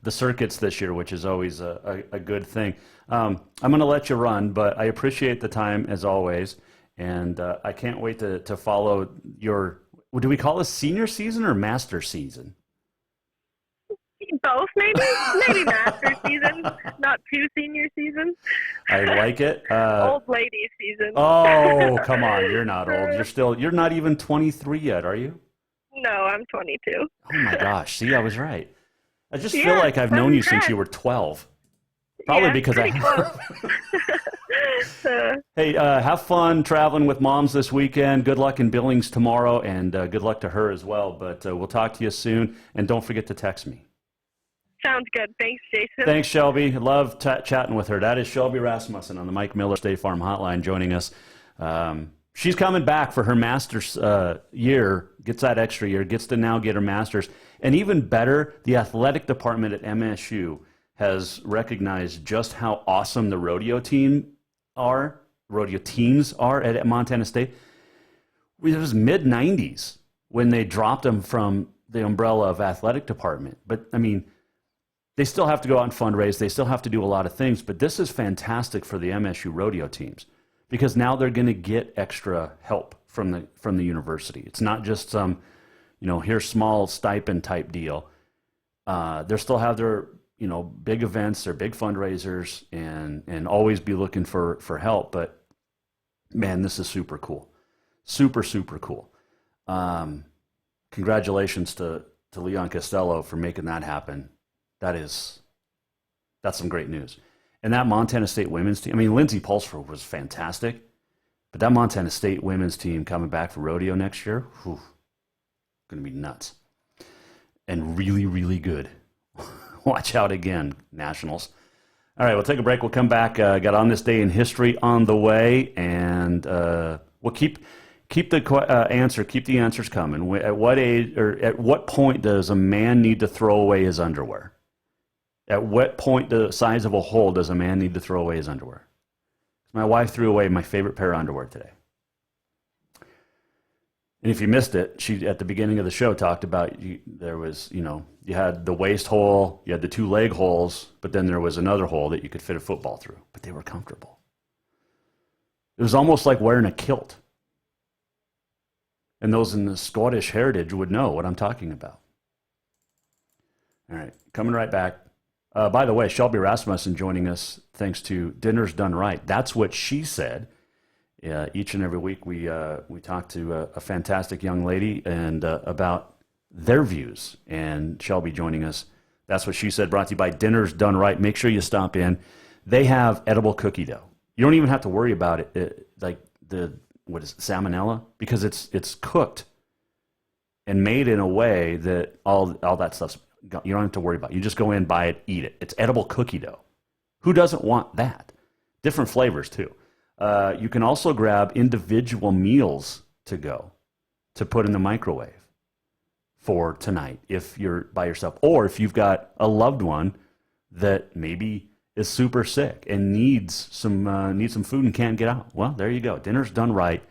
the circuits this year, which is always a good thing. I'm going to let you run, but I appreciate the time as always. And I can't wait to follow your, do we call this senior season or master season? Both, maybe. Maybe master season, not two senior seasons. I like it. Old lady season. Oh, come on. You're not old. You're not even 23 yet, are you? No, I'm 22. Oh, my gosh. See, I was right. I just feel like I've known you since you were 12. Probably because I have. Hey, have fun traveling with moms this weekend. Good luck in Billings tomorrow, and good luck to her as well. But we'll talk to you soon, and don't forget to text me. Sounds good. Thanks, Jason. Thanks, Shelby. Love chatting with her. That is Shelby Rasmussen on the Mike Miller State Farm Hotline joining us. She's coming back for her master's year, gets that extra year, gets to now get her master's. And even better, the athletic department at MSU has recognized just how awesome the rodeo teams are at Montana State. It was mid-90s when they dropped them from the umbrella of athletic department. But I mean, they still have to go out and fundraise. They still have to do a lot of things. But this is fantastic for the MSU Rodeo teams because now they're going to get extra help from the university. It's not just some, here's small stipend type deal. They still have their, big events, their big fundraisers, and always be looking for help. But man, this is super cool. Super, super cool. Congratulations to Leon Costello for making that happen. That's some great news. And that Montana State women's team, I mean, Lindsey Pulsford was fantastic, but that Montana State women's team coming back for rodeo next year, going to be nuts. And really, really good. Watch out again, Nationals. All right, we'll take a break. We'll come back. Got On This Day in History on the way, and we'll keep the answers coming. At what age or at what point does a man need to throw away his underwear? At what point, the size of a hole, does a man need to throw away his underwear? My wife threw away my favorite pair of underwear today. And if you missed it, she at the beginning of the show talked about there was, you had the waist hole, you had the 2 leg holes, but then there was another hole that you could fit a football through. But they were comfortable. It was almost like wearing a kilt. And those in the Scottish heritage would know what I'm talking about. All right, coming right back. By the way, Shelby Rasmussen joining us thanks to Dinner's Done Right. That's what she said. Each and every week we talk to a fantastic young lady and about their views. And Shelby joining us. That's what she said, brought to you by Dinner's Done Right. Make sure you stop in. They have edible cookie dough. You don't even have to worry about it, salmonella, because it's cooked and made in a way that all that stuff's you don't have to worry about it. You just go in, buy it, eat it. It's edible cookie dough. Who doesn't want that? Different flavors too. You can also grab individual meals to go to put in the microwave for tonight if you're by yourself, or if you've got a loved one that maybe is super sick and needs some food and can't get out. Well, there you go. Dinner's Done Right.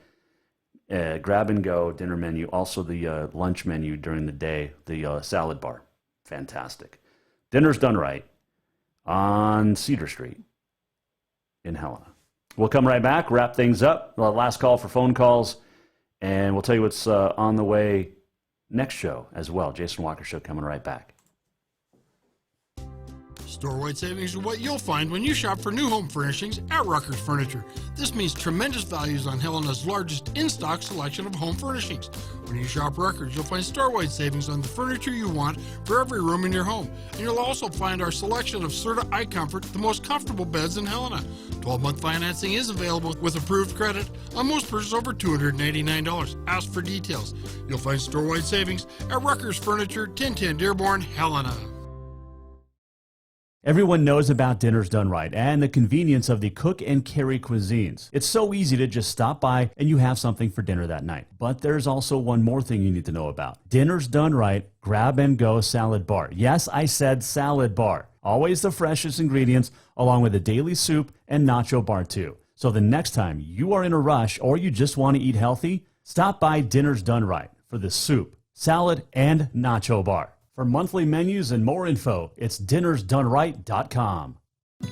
Grab and go dinner menu. Also the lunch menu during the day. The salad bar. Fantastic. Dinner's Done Right on Cedar Street in Helena. We'll come right back, wrap things up. Last call for phone calls, and we'll tell you what's on the way next show as well. Jason Walker Show coming right back. Store-wide savings are what you'll find when you shop for new home furnishings at Rucker's Furniture. This means tremendous values on Helena's largest in-stock selection of home furnishings. When you shop Rucker's, you'll find store-wide savings on the furniture you want for every room in your home. And you'll also find our selection of Serta iComfort, the most comfortable beds in Helena. 12-month financing is available with approved credit on most purchases over $289. Ask for details. You'll find store-wide savings at Rucker's Furniture, 1010 Dearborn, Helena. Everyone knows about Dinner's Done Right and the convenience of the cook and carry cuisines. It's so easy to just stop by and you have something for dinner that night. But there's also one more thing you need to know about. Dinner's Done Right Grab and Go Salad Bar. Yes, I said salad bar. Always the freshest ingredients along with a daily soup and nacho bar too. So the next time you are in a rush or you just want to eat healthy, stop by Dinner's Done Right for the soup, salad, and nacho bar. For monthly menus and more info, it's dinnersdoneright.com.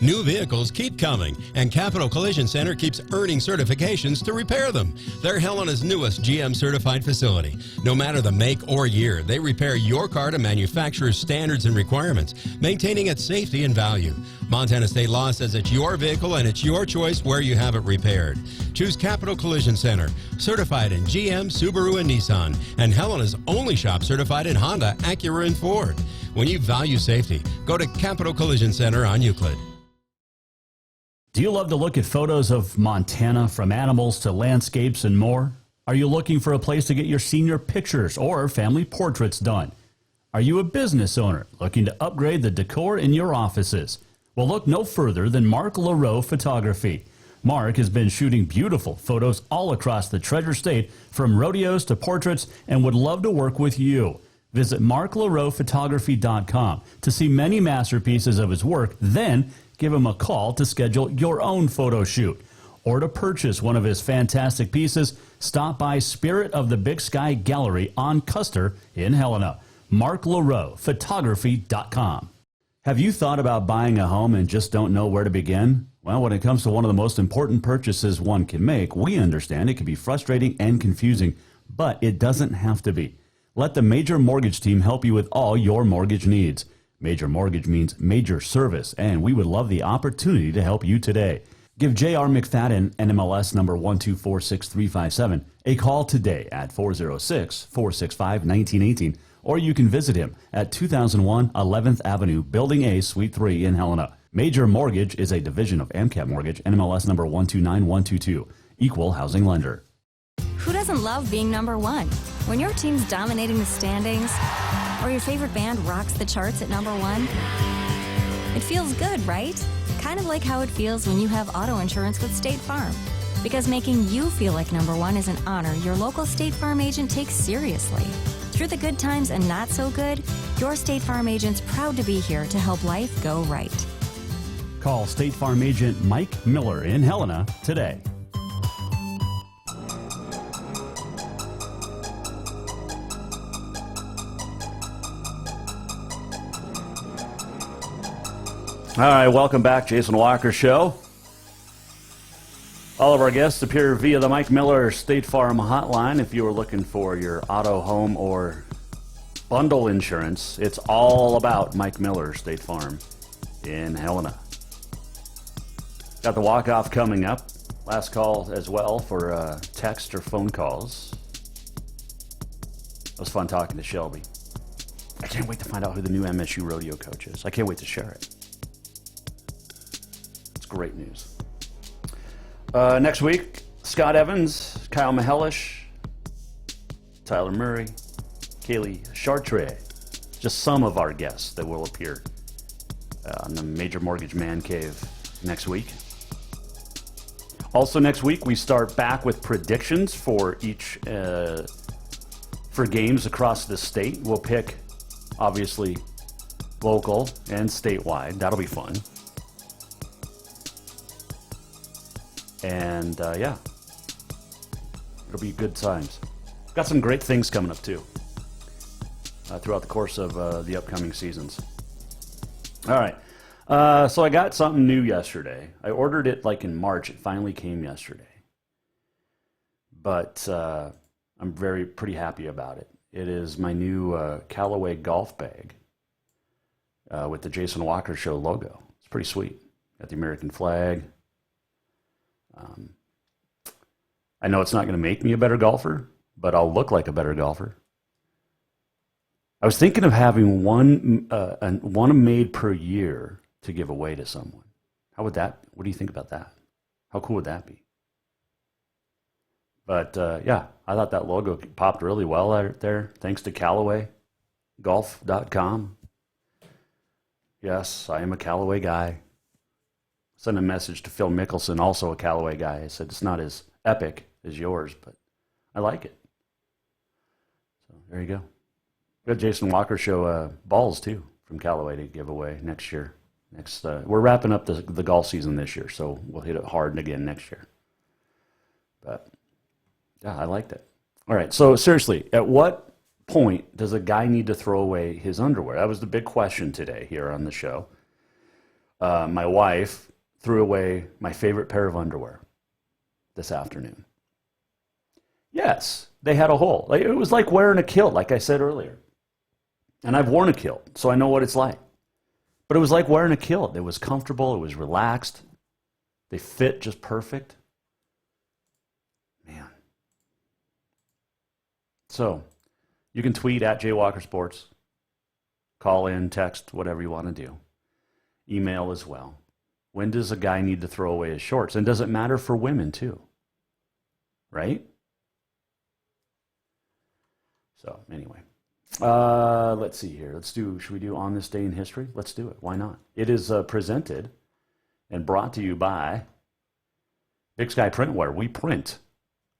New vehicles keep coming, and Capital Collision Center keeps earning certifications to repair them. They're Helena's newest GM-certified facility. No matter the make or year, they repair your car to manufacturer's standards and requirements, maintaining its safety and value. Montana state law says it's your vehicle and it's your choice where you have it repaired. Choose Capital Collision Center, certified in GM, Subaru, and Nissan, and Helena's only shop certified in Honda, Acura, and Ford. When you value safety, go to Capital Collision Center on Euclid. Do you love to look at photos of Montana, from animals to landscapes and more? Are you looking for a place to get your senior pictures or family portraits done? Are you a business owner looking to upgrade the decor in your offices? Well, look no further than Mark LaRoe Photography. Mark has been shooting beautiful photos all across the Treasure State, from rodeos to portraits, and would love to work with you. Visit marklaroephotography.com to see many masterpieces of his work, then give him a call to schedule your own photo shoot. or to purchase one of his fantastic pieces, stop by Spirit of the Big Sky Gallery on Custer in Helena. Mark LaRoe, photography.com. Have you thought about buying a home and just don't know where to begin? Well, when it comes to one of the most important purchases one can make, we understand it can be frustrating and confusing, but it doesn't have to be. Let the Major Mortgage team help you with all your mortgage needs. Major Mortgage means major service, and we would love the opportunity to help you today. Give J.R. McFadden, NMLS number 1246357, a call today at 406-465-1918, or you can visit him at 2001 11th Avenue, Building A, Suite 3 in Helena. Major Mortgage is a division of AMCAP Mortgage, NMLS number 129122, equal housing lender. Who doesn't love being number one? When your team's dominating the standings, or your favorite band rocks the charts at number one, it feels good, right? Kind of like how it feels when you have auto insurance with State Farm. Because making you feel like number one is an honor your local State Farm agent takes seriously. Through the good times and not so good, your State Farm agent's proud to be here to help life go right. Call State Farm agent Mike Miller in Helena today. All right, welcome back, Jason Walker Show. All of our guests appear via the Mike Miller State Farm hotline. If you are looking for your auto, home, or bundle insurance, it's all about Mike Miller State Farm in Helena. Got the walk-off coming up. Last call as well for text or phone calls. It was fun talking to Shelby. I can't wait to find out who the new MSU Rodeo coach is. I can't wait to share it. It's great news. Next week, Scott Evans, Kyle Mihelish, Tyler Murray, Kaylee Chartre. Just some of our guests that will appear on the Major Mortgage Man Cave next week. Also next week, we start back with predictions for each for games across the state. We'll pick, obviously, local and statewide. That'll be fun. And, yeah, it'll be good times. Got some great things coming up, too, throughout the course of the upcoming seasons. All right. So I got something new yesterday. I ordered it like in March. It finally came yesterday. But I'm pretty happy about it. It is my new Callaway golf bag with the Jason Walker Show logo. It's pretty sweet. Got the American flag. I know it's not going to make me a better golfer, but I'll look like a better golfer. I was thinking of having one made per year to give away to someone. What do you think about that? How cool would that be? But yeah, I thought that logo popped really well out there. Thanks to CallawayGolf.com. Yes, I am a Callaway guy. Sent a message to Phil Mickelson, also a Callaway guy. I said, it's not as epic as yours, but I like it. So there you go. We got Jason Walker Show balls, too, from Callaway to give away next year. We're wrapping up the golf season this year, so we'll hit it hard again next year. But, yeah, I liked it. All right, so seriously, at what point does a guy need to throw away his underwear? That was the big question today here on the show. My wife threw away my favorite pair of underwear this afternoon. Yes, they had a hole. It was like wearing a kilt, like I said earlier. And I've worn a kilt, so I know what it's like. But it was like wearing a kilt. It was comfortable. It was relaxed. They fit just perfect. Man. So, you can tweet at JWalkerSports. Call in, text, whatever you want to do. Email as well. When does a guy need to throw away his shorts? And does it matter for women too? Right? So, anyway. Let's see here. Should we do On This Day in History? Let's do it. Why not? It is presented and brought to you by Big Sky Printwear. We print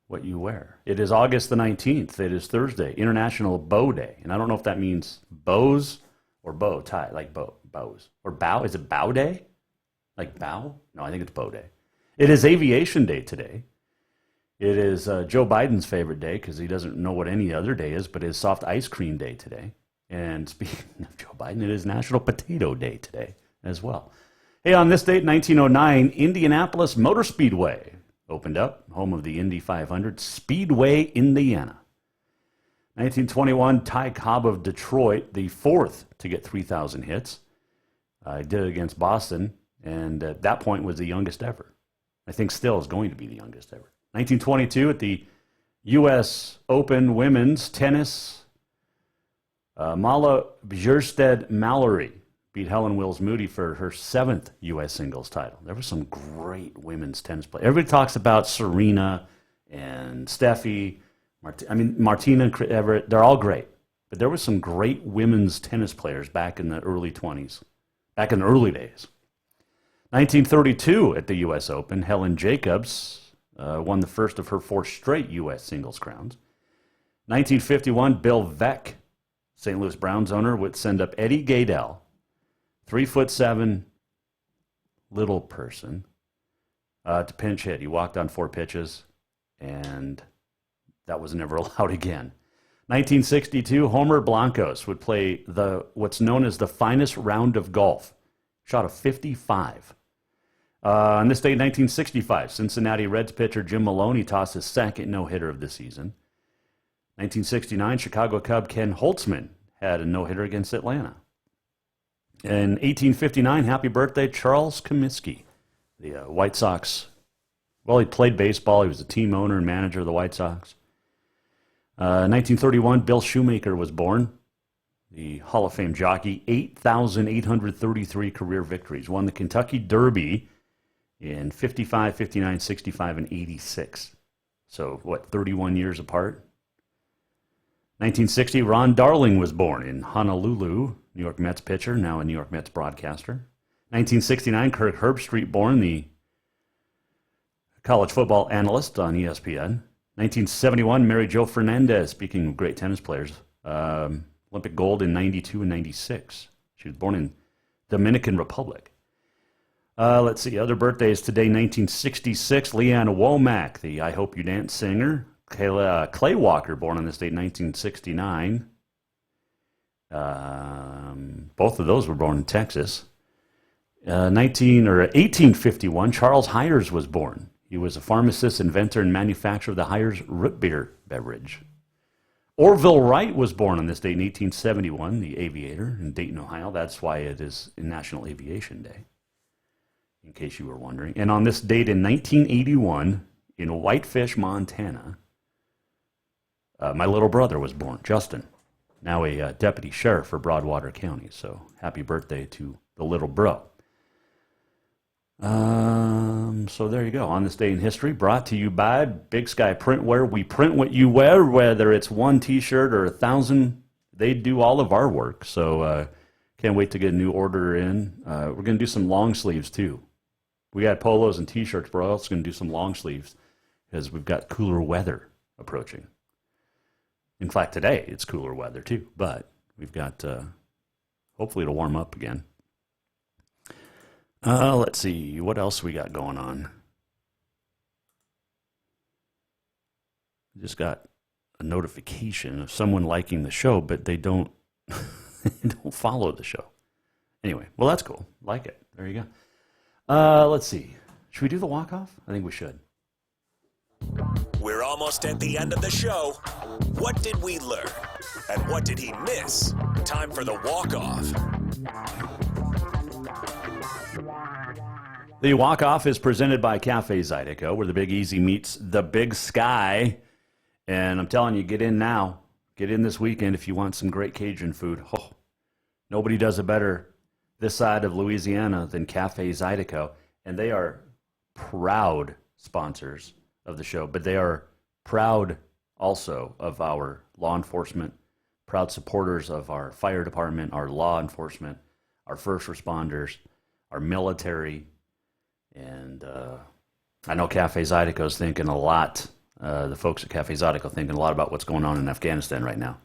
what you wear. It is August the 19th. It is Thursday, International Bow Day. And I don't know if that means bows or bow tie, like bows. Or bow. Is it bow day? Like bow? No, I think it's bow day. It is Aviation Day today. It is Joe Biden's favorite day because he doesn't know what any other day is, but it is Soft Ice Cream Day today. And speaking of Joe Biden, it is National Potato Day today as well. Hey, on this date, 1909, Indianapolis Motor Speedway opened up, home of the Indy 500, Speedway, Indiana. 1921, Ty Cobb of Detroit, the fourth to get 3,000 hits. Did it against Boston, and at that point was the youngest ever. I think still is going to be the youngest ever. 1922, at the U.S. Open Women's Tennis, Mala Bjurstedt-Mallory beat Helen Wills Moody for her seventh U.S. singles title. There were some great women's tennis players. Everybody talks about Serena and Steffi, Martina and Everett. They're all great. But there were some great women's tennis players back in the early 20s, back in the early days. 1932 at the U.S. Open, Helen Jacobs won the first of her 4 straight U.S. singles crowns. 1951, Bill Veeck, St. Louis Browns owner, would send up Eddie Gaedel, 3'7" little person, to pinch hit. He walked on 4 pitches, and that was never allowed again. 1962, Homer Blancos would play what's known as the finest round of golf. Shot a 55. On this day, 1965, Cincinnati Reds pitcher Jim Maloney tossed his second no-hitter of the season. 1969, Chicago Cub Ken Holtzman had a no-hitter against Atlanta. In 1859, happy birthday, Charles Comiskey, the White Sox. Well, he played baseball. He was the team owner and manager of the White Sox. 1931, Bill Shoemaker was born, the Hall of Fame jockey. 8,833 career victories. Won the Kentucky Derby in 55, 59, 65, and 86. So, 31 years apart? 1960, Ron Darling was born in Honolulu, New York Mets pitcher, now a New York Mets broadcaster. 1969, Kirk Herbstreit born, the college football analyst on ESPN. 1971, Mary Jo Fernandez, speaking of great tennis players, Olympic gold in 92 and 96. She was born in Dominican Republic. Let's see, other birthdays today, 1966, Leanne Womack, the I Hope You Dance singer. Clay Walker, born on this date, 1969. Both of those were born in Texas. 1851, Charles Hires was born. He was a pharmacist, inventor, and manufacturer of the Hires root beer beverage. Orville Wright was born on this date in 1871, the aviator in Dayton, Ohio. That's why it is National Aviation Day, in case you were wondering. And on this date in 1981, in Whitefish, Montana, my little brother was born, Justin, now a deputy sheriff for Broadwater County. So happy birthday to the little bro. So there you go. On this day in history, brought to you by Big Sky Printwear. We print what you wear, whether it's 1 T-shirt or 1,000. They do all of our work. So can't wait to get a new order in. We're going to do some long sleeves too. We got polos and T-shirts, but we're also going to do some long sleeves because we've got cooler weather approaching. In fact, today it's cooler weather too, but we've got, hopefully it'll warm up again. Let's see, what else we got going on? Just got a notification of someone liking the show, but they don't, they don't follow the show. Anyway, well, that's cool. Like it. There you go. Let's see. Should we do the walk-off? I think we should. We're almost at the end of the show. What did we learn? And what did he miss? Time for the walk-off. The walk-off is presented by Cafe Zydeco, where the Big Easy meets the Big Sky. And I'm telling you, get in now. Get in this weekend if you want some great Cajun food. Oh, nobody does it better this side of Louisiana than Cafe Zydeco. And they are proud sponsors of the show, but they are proud also of our law enforcement, proud supporters of our fire department, our law enforcement, our first responders, our military. And I know Cafe Zydeco is thinking a lot, the folks at Cafe Zydeco thinking a lot about what's going on in Afghanistan right now,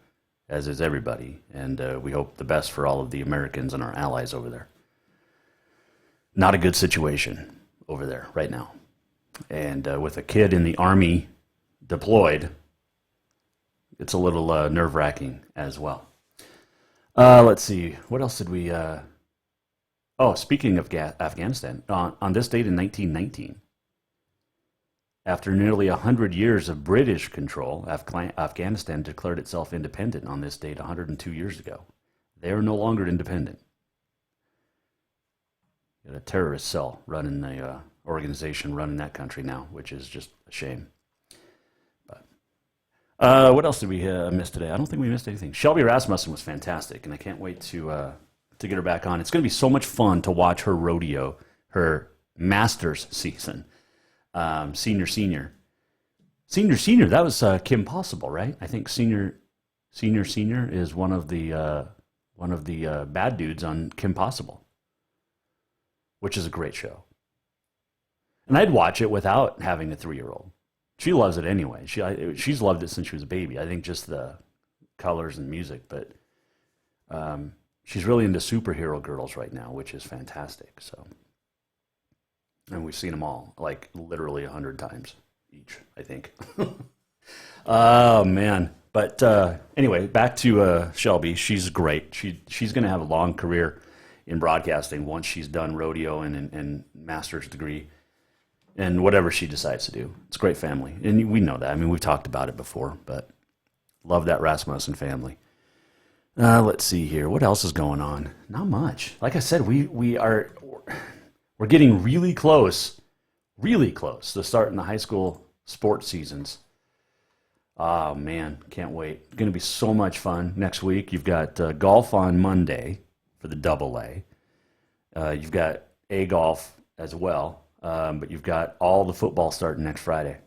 as is everybody. And we hope the best for all of the Americans and our allies over there. Not a good situation over there right now. And with a kid in the Army deployed, it's a little nerve-wracking as well. Let's see. What else did we... speaking of Afghanistan, on this date in 1919, after nearly 100 years of British control, Afghanistan declared itself independent on this date 102 years ago. They are no longer independent. Got a terrorist cell running the organization running that country now, which is just a shame. But what else did we miss today? I don't think we missed anything. Shelby Rasmussen was fantastic, and I can't wait to get her back on. It's going to be so much fun to watch her rodeo, her Masters season. Senior. That was Kim Possible, right? I think Senior is one of the bad dudes on Kim Possible, which is a great show. And I'd watch it without having a 3-year-old. She loves it anyway. She's loved it since she was a baby. I think just the colors and music, but she's really into superhero girls right now, which is fantastic. So, and we've seen them all, like literally 100 times each, I think. Oh man! But anyway, back to Shelby. She's great. She's going to have a long career in broadcasting once she's done rodeo and master's degree and whatever she decides to do. It's a great family, and we know that. I mean, we've talked about it before, but love that Rasmussen family. Let's see here. What else is going on? Not much. Like I said, we're getting really close to starting the high school sports seasons. Oh, man, can't wait. It's going to be so much fun next week. You've got golf on Monday for the AA. You've got A golf as well, but you've got all the football starting next Friday.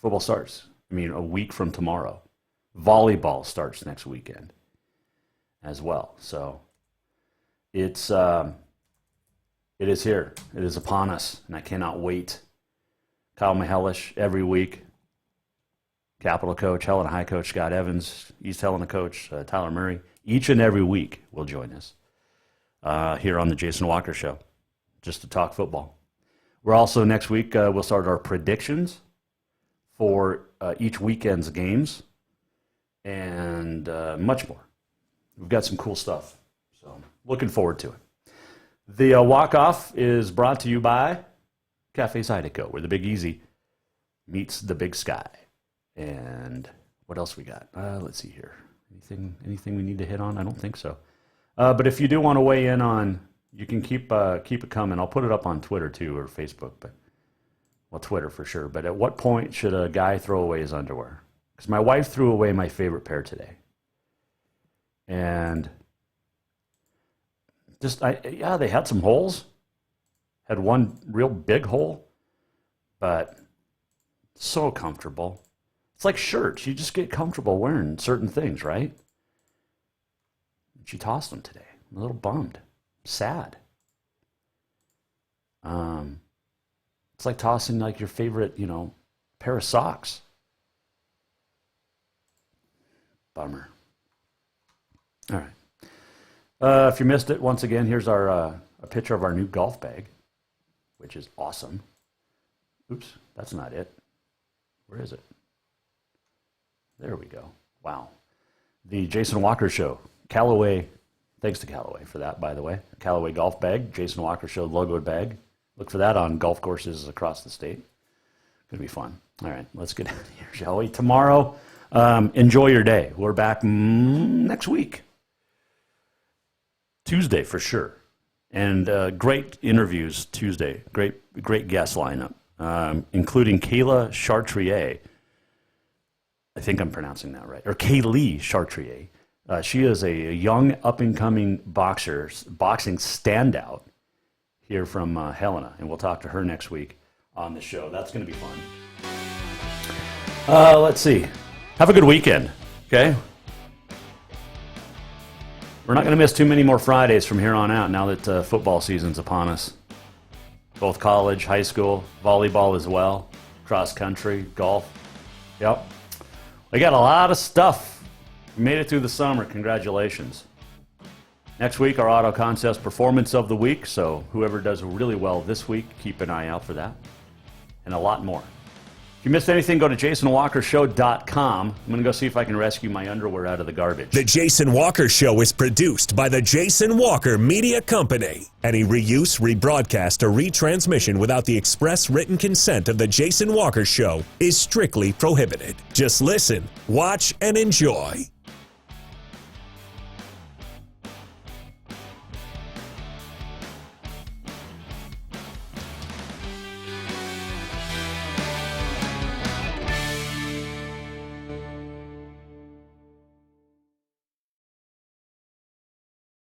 Football starts, a week from tomorrow. Volleyball starts next weekend as well. So it is here. It is upon us, and I cannot wait. Kyle Mihelish every week. Capital coach, Helena High coach Scott Evans, East Helena coach Tyler Murray. Each and every week will join us here on the Jason Walker Show, just to talk football. We're also next week, we'll start our predictions for each weekend's games and much more. We've got some cool stuff, so looking forward to it. The walk-off is brought to you by Cafe Zydeco, where the Big Easy meets the Big Sky. And what else we got? Let's see here. Anything we need to hit on? I don't think so. But if you do want to weigh in on, you can keep it coming. I'll put it up on Twitter too, or Facebook. Twitter for sure. But at what point should a guy throw away his underwear? Because my wife threw away my favorite pair today, and they had some holes. Had one real big hole, but so comfortable. It's like shirts. You just get comfortable wearing certain things, right? She tossed them today. I'm a little bummed. Sad. It's like tossing like your favorite, pair of socks. Bummer. All right. If you missed it, once again, here's a picture of our new golf bag, which is awesome. Oops, that's not it. Where is it? There we go. Wow. The Jason Walker Show. Callaway, thanks to Callaway for that, by the way. Callaway golf bag, Jason Walker Show logoed bag. Look for that on golf courses across the state. Going to be fun. All right, let's get out of here, shall we? Tomorrow, enjoy your day. We're back next week. Tuesday for sure. And great interviews Tuesday. Great guest lineup, including Kayla Chartrier. I think I'm pronouncing that right. Or Kaylee Chartrier. She is a young, up-and-coming boxing standout here from Helena, and we'll talk to her next week on the show. That's going to be fun. Let's see. Have a good weekend, okay? We're not going to miss too many more Fridays from here on out now that football season's upon us. Both college, high school, volleyball as well, cross country, golf. Yep. We got a lot of stuff. We made it through the summer. Congratulations. Next week, our Auto Contest Performance of the Week. So whoever does really well this week, keep an eye out for that. and a lot more. If you missed anything, go to JasonWalkerShow.com. I'm going to go see if I can rescue my underwear out of the garbage. The Jason Walker Show is produced by the Jason Walker Media Company. Any reuse, rebroadcast, or retransmission without the express written consent of the Jason Walker Show is strictly prohibited. Just listen, watch, and enjoy.